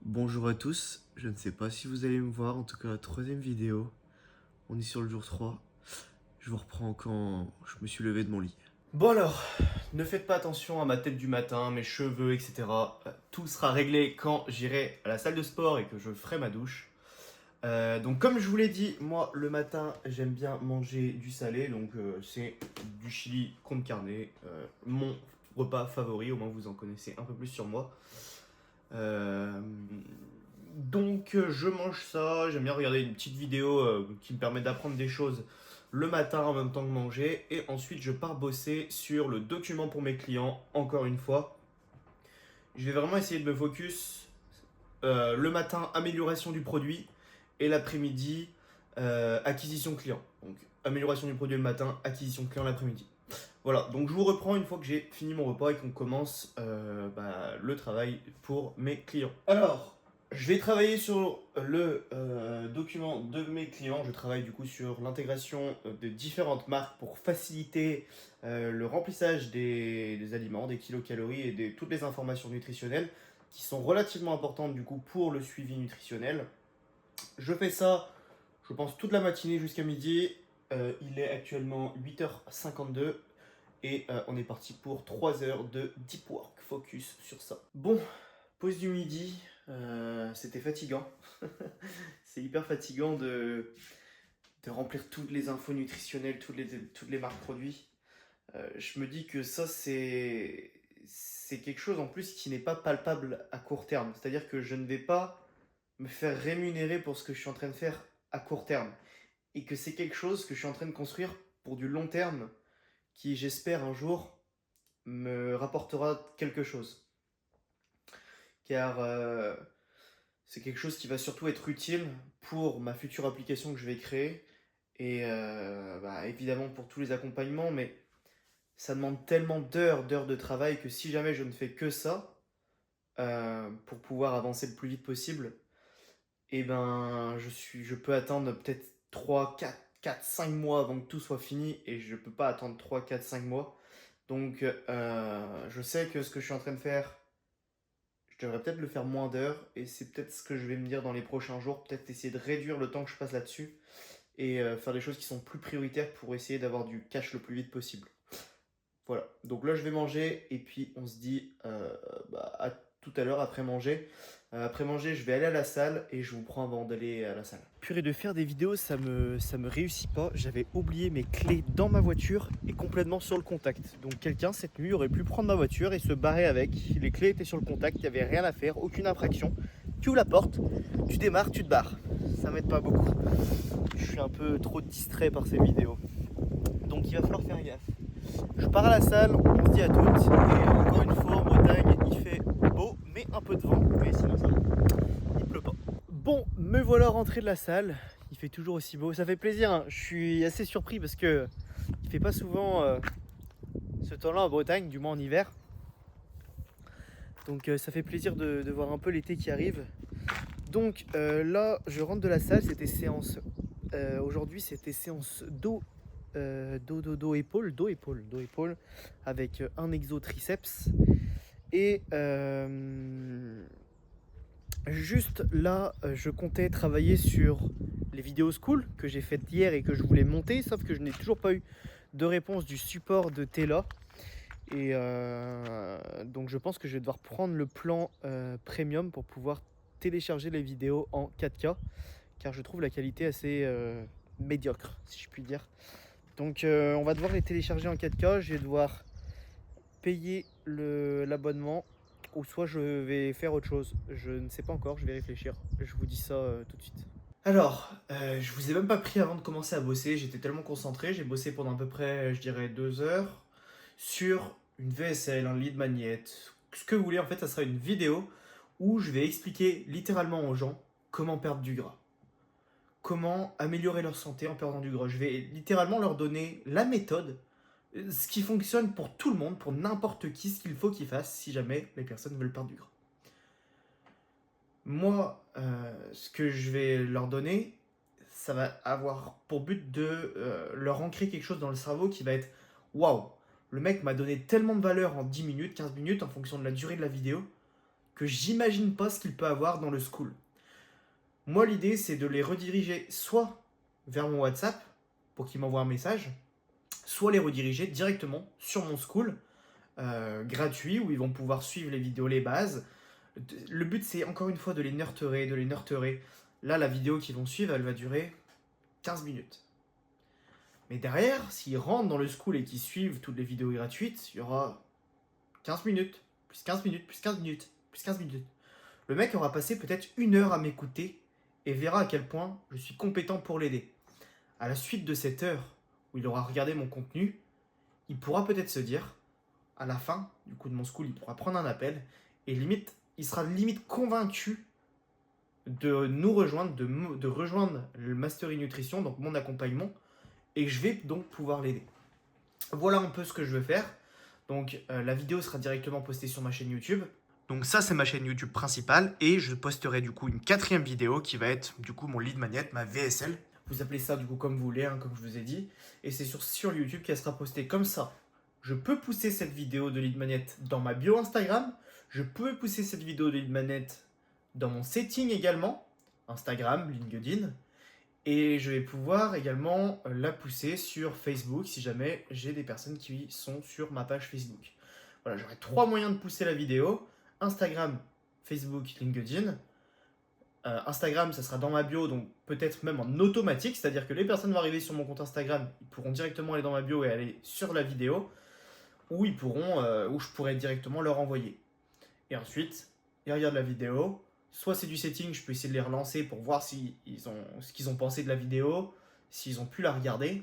Bonjour à tous, je ne sais pas si vous allez me voir, en tout cas la troisième vidéo. On est sur le jour 3. Je vous reprends quand je me suis levé de mon lit. Bon alors, ne faites pas attention à ma tête du matin, mes cheveux, etc. Tout sera réglé quand j'irai à la salle de sport et que je ferai ma douche. Donc comme je vous l'ai dit, moi le matin j'aime bien manger du salé, donc c'est du chili con carne, mon repas favori, au moins vous en connaissez un peu plus sur moi. Euh, donc je mange ça, j'aime bien regarder une petite vidéo qui me permet d'apprendre des choses le matin en même temps que manger. Et ensuite je pars bosser sur le document pour mes clients, encore une fois. Je vais vraiment essayer de me focus le matin, amélioration du produit, et l'après-midi, acquisition client. Donc amélioration du produit le matin, acquisition client l'après-midi. Voilà, donc je vous reprends une fois que j'ai fini mon repas et qu'on commence le travail pour mes clients. Alors, je vais travailler sur le document de mes clients. Je travaille du coup sur l'intégration de différentes marques pour faciliter le remplissage des aliments, des kilocalories et de toutes les informations nutritionnelles qui sont relativement importantes du coup pour le suivi nutritionnel. Je fais ça, je pense, toute la matinée jusqu'à midi. Il est actuellement 8h52 et on est parti pour 3 heures de deep work, focus sur ça. Bon, pause du midi, c'était fatigant. C'est hyper fatigant de remplir toutes les infos nutritionnelles, toutes les marques produits. Je me dis que ça, c'est quelque chose en plus qui n'est pas palpable à court terme. C'est-à-dire que je ne vais pas me faire rémunérer pour ce que je suis en train de faire à court terme. Et que c'est quelque chose que je suis en train de construire pour du long terme qui, j'espère, un jour me rapportera quelque chose. Car c'est quelque chose qui va surtout être utile pour ma future application que je vais créer. Et évidemment pour tous les accompagnements, mais ça demande tellement d'heures de travail que si jamais je ne fais que ça, pour pouvoir avancer le plus vite possible, et ben je peux attendre peut-être 3, 4, 5 mois avant que tout soit fini, et je peux pas attendre 3, 4, 5 mois. Donc je sais que ce que je suis en train de faire, je devrais peut-être le faire moins d'heures, et c'est peut-être ce que je vais me dire dans les prochains jours, peut-être essayer de réduire le temps que je passe là-dessus, et faire des choses qui sont plus prioritaires pour essayer d'avoir du cash le plus vite possible. Voilà, donc là je vais manger, et puis on se dit à tout à l'heure après manger. Après manger, je vais aller à la salle, et je vous prends avant d'aller à la salle. Purée, de faire des vidéos, ça me réussit pas. J'avais oublié mes clés dans ma voiture et complètement sur le contact. Donc quelqu'un cette nuit aurait pu prendre ma voiture et se barrer avec. Les clés étaient sur le contact, il n'y avait rien à faire, aucune infraction. Tu ouvres la porte, tu démarres, tu te barres. Ça m'aide pas beaucoup. Je suis un peu trop distrait par ces vidéos. Donc il va falloir faire gaffe. Je pars à la salle, on se dit à toutes. Et encore une fois, en Bretagne, il fait beau, mais un peu de vent. Mais sinon ça va, il pleut pas. Bon, me voilà rentré de la salle. Il fait toujours aussi beau. Ça fait plaisir, hein. Je suis assez surpris parce que il fait pas souvent ce temps-là en Bretagne, du moins en hiver. Donc ça fait plaisir de voir un peu l'été qui arrive. Donc là, je rentre de la salle. C'était séance. Aujourd'hui, c'était séance dos épaule, avec un exo triceps. Et juste là, je comptais travailler sur les vidéos school que j'ai faites hier et que je voulais monter, sauf que je n'ai toujours pas eu de réponse du support de Tela. Et donc je pense que je vais devoir prendre le plan premium pour pouvoir télécharger les vidéos en 4K, car je trouve la qualité assez médiocre, si je puis dire. Donc on va devoir les télécharger en 4K, je vais devoir payer l'abonnement, ou soit je vais faire autre chose. Je ne sais pas encore, je vais réfléchir. Je vous dis ça tout de suite. Alors, je vous ai même pas pris avant de commencer à bosser, j'étais tellement concentré, j'ai bossé pendant à peu près, je dirais, 2 heures sur une VSL, un lead magnet, ce que vous voulez. En fait, ça sera une vidéo où je vais expliquer littéralement aux gens comment perdre du gras, comment améliorer leur santé en perdant du gras. Je vais littéralement leur donner la méthode, ce qui fonctionne pour tout le monde, pour n'importe qui, ce qu'il faut qu'ils fassent si jamais les personnes veulent perdre du gras. Moi, ce que je vais leur donner, ça va avoir pour but de leur ancrer quelque chose dans le cerveau qui va être waouh, le mec m'a donné tellement de valeur en 10 minutes, 15 minutes, en fonction de la durée de la vidéo, que j'imagine pas ce qu'il peut avoir dans le school. Moi, l'idée, c'est de les rediriger soit vers mon WhatsApp pour qu'ils m'envoient un message, soit les rediriger directement sur mon school gratuit où ils vont pouvoir suivre les vidéos, les bases. Le but, c'est encore une fois de les nurturer. Là, la vidéo qu'ils vont suivre, elle va durer 15 minutes. Mais derrière, s'ils rentrent dans le school et qu'ils suivent toutes les vidéos gratuites, il y aura 15 minutes, plus 15 minutes, plus 15 minutes, plus 15 minutes. Le mec aura passé peut-être 1 heure à m'écouter et verra à quel point je suis compétent pour l'aider. À la suite de cette heure où il aura regardé mon contenu, il pourra peut-être se dire, à la fin du coup de mon school, il pourra prendre un appel et limite, il sera limite convaincu de nous rejoindre, de rejoindre le Mastery Nutrition, donc mon accompagnement, et je vais donc pouvoir l'aider. Voilà un peu ce que je veux faire. Donc la vidéo sera directement postée sur ma chaîne YouTube. Donc ça, c'est ma chaîne YouTube principale et je posterai du coup une 4e vidéo qui va être du coup mon lead magnet, ma VSL. Vous appelez ça du coup comme vous voulez, comme je vous ai dit. Et c'est sur YouTube qu'elle sera postée comme ça. Je peux pousser cette vidéo de lead magnet dans ma bio Instagram. Je peux pousser cette vidéo de lead magnet dans mon setting également, Instagram, LinkedIn. Et je vais pouvoir également la pousser sur Facebook si jamais j'ai des personnes qui sont sur ma page Facebook. Voilà, j'aurai 3 moyens de pousser la vidéo. Instagram, Facebook, LinkedIn. Instagram, ça sera dans ma bio, donc peut-être même en automatique, c'est-à-dire que les personnes vont arriver sur mon compte Instagram, ils pourront directement aller dans ma bio et aller sur la vidéo, ou ils pourront, ou je pourrai directement leur envoyer. Et ensuite, ils regardent la vidéo. Soit c'est du setting, je peux essayer de les relancer pour voir ce qu'ils ont pensé de la vidéo, s'ils ont pu la regarder.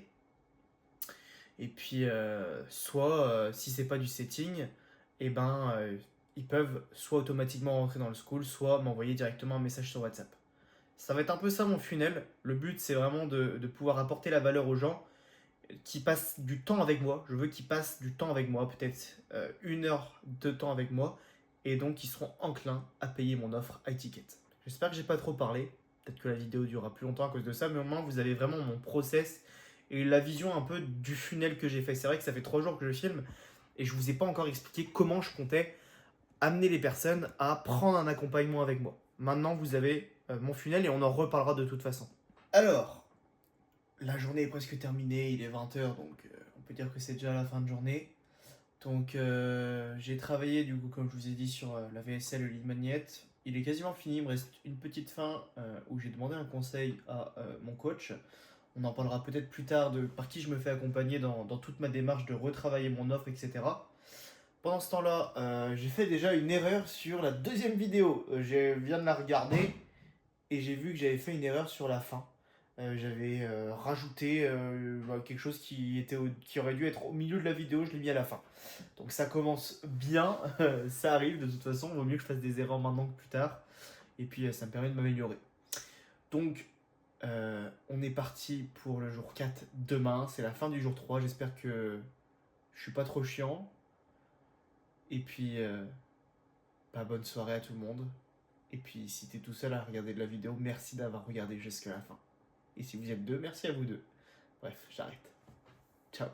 Et puis, soit si c'est pas du setting, eh ben, ils peuvent soit automatiquement rentrer dans le school, soit m'envoyer directement un message sur WhatsApp. Ça va être un peu ça mon funnel. Le but, c'est vraiment de pouvoir apporter la valeur aux gens qui passent du temps avec moi. Je veux qu'ils passent du temps avec moi, peut-être 1 heure de temps avec moi, et donc ils seront enclins à payer mon offre iTicket. J'espère que j'ai pas trop parlé. Peut-être que la vidéo durera plus longtemps à cause de ça, mais au moins vous avez vraiment mon process et la vision un peu du funnel que j'ai fait. C'est vrai que ça fait 3 jours que je filme et je vous ai pas encore expliqué comment je comptais amener les personnes à prendre un accompagnement avec moi. Maintenant, vous avez mon funnel et on en reparlera de toute façon. Alors, la journée est presque terminée, il est 20h, donc on peut dire que c'est déjà la fin de journée. Donc j'ai travaillé du coup comme je vous ai dit sur la VSL, le lead magnet. Il est quasiment fini, il me reste une petite fin où j'ai demandé un conseil à mon coach. On en parlera peut-être plus tard de par qui je me fais accompagner dans toute ma démarche de retravailler mon offre, etc. Pendant ce temps-là, j'ai fait déjà une erreur sur la 2e vidéo. Je viens de la regarder et j'ai vu que j'avais fait une erreur sur la fin. J'avais rajouté quelque chose qui aurait dû être au milieu de la vidéo, je l'ai mis à la fin. Donc ça commence bien, ça arrive de toute façon, il vaut mieux que je fasse des erreurs maintenant que plus tard. Et puis ça me permet de m'améliorer. Donc on est parti pour le jour 4 demain, c'est la fin du jour 3, j'espère que je suis pas trop chiant. Et puis bonne soirée à tout le monde. Et puis si t'es tout seul à regarder de la vidéo, merci d'avoir regardé jusqu'à la fin. Et si vous êtes 2, merci à vous 2. Bref, j'arrête. Ciao.